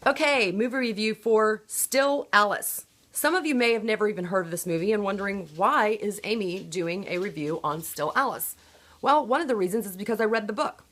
Okay, movie review for Still Alice. Some of you may have never even heard of this movie and wondering, why is Amy doing a review on Still Alice? Well, one of the reasons is because I read the book.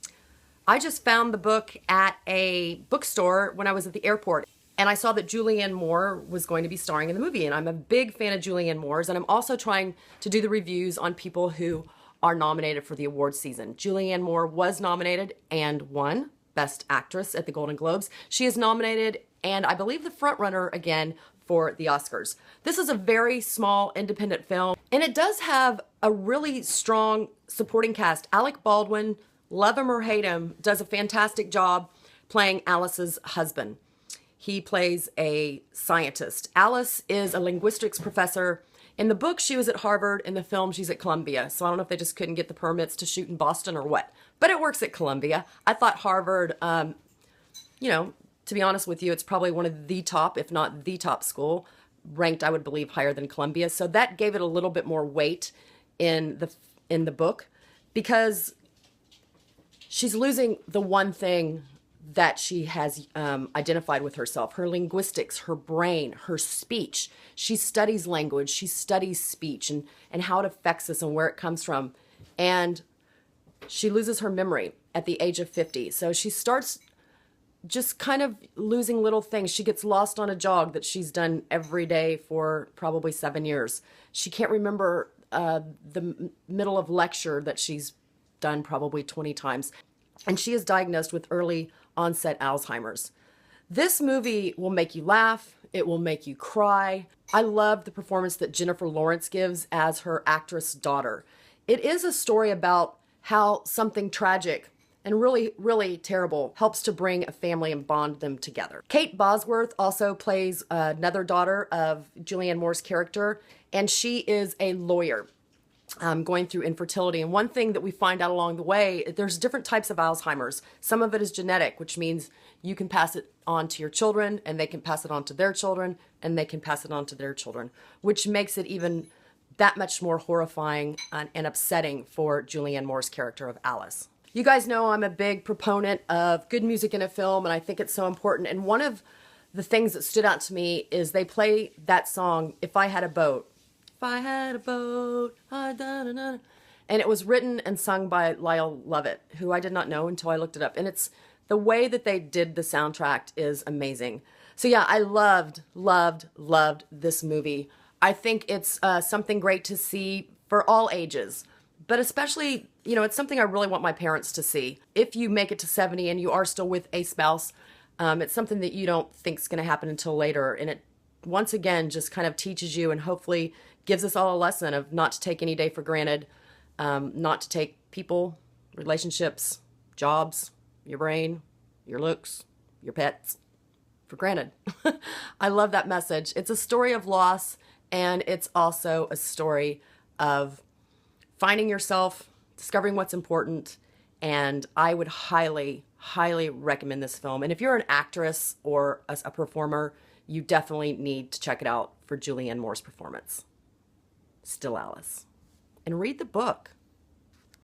I just found the book at a bookstore when I was at the airport, and I saw that Julianne Moore was going to be starring in the movie, and I'm a big fan of Julianne Moore's, and I'm also trying to do the reviews on people who are nominated for the awards season. Julianne Moore was nominated and won Best Actress at the Golden Globes. She is nominated and I believe the front runner again for the Oscars. This is a very small independent film, and it does have a really strong supporting cast. Alec Baldwin, love him or hate him, does a fantastic job playing Alice's husband. He plays a scientist. Alice is a linguistics professor. In the book, she was at Harvard. In the film, she's at Columbia. So I don't know if they just couldn't get the permits to shoot in Boston or what. But it works at Columbia. I thought Harvard, to be honest with you, it's probably one of the top, if not the top school, ranked, I would believe, higher than Columbia. So that gave it a little bit more weight in the book, because she's losing the one thing that she has identified with herself: her linguistics, her brain, her speech. She studies language, she studies speech and how it affects us and where it comes from. And she loses her memory at the age of 50. So she starts just kind of losing little things. She gets lost on a jog that she's done every day for probably 7 years. She can't remember the middle of lecture that she's done probably 20 times. And she is diagnosed with early onset Alzheimer's. This movie will make you laugh. It will make you cry. I love the performance that Jennifer Lawrence gives as her actress daughter. It is a story about how something tragic and really, really terrible helps to bring a family and bond them together. Kate Bosworth also plays another daughter of Julianne Moore's character, and she is a lawyer going through infertility. And one thing that we find out along the way, there's different types of Alzheimer's. Some of it is genetic, which means you can pass it on to your children, and they can pass it on to their children, and they can pass it on to their children, which makes it even that much more horrifying and upsetting for Julianne Moore's character of Alice. You guys know I'm a big proponent of good music in a film, and I think it's so important. And one of the things that stood out to me is they play that song, If I Had a Boat. If I had a boat, and it was written and sung by Lyle Lovett, who I did not know until I looked it up. And it's the way that they did the soundtrack is amazing. So yeah, I loved this movie. I think it's something great to see for all ages, but especially, it's something I really want my parents to see. If you make it to 70 and you are still with a spouse, it's something that you don't think is going to happen until later. And it, once again, just kind of teaches you and hopefully gives us all a lesson of not to take any day for granted, not to take people, relationships, jobs, your brain, your looks, your pets for granted. I love that message. It's a story of loss, and it's also a story of finding yourself, discovering what's important, and I would highly, highly recommend this film. And if you're an actress or a performer, you definitely need to check it out for Julianne Moore's performance. Still Alice. And read the book.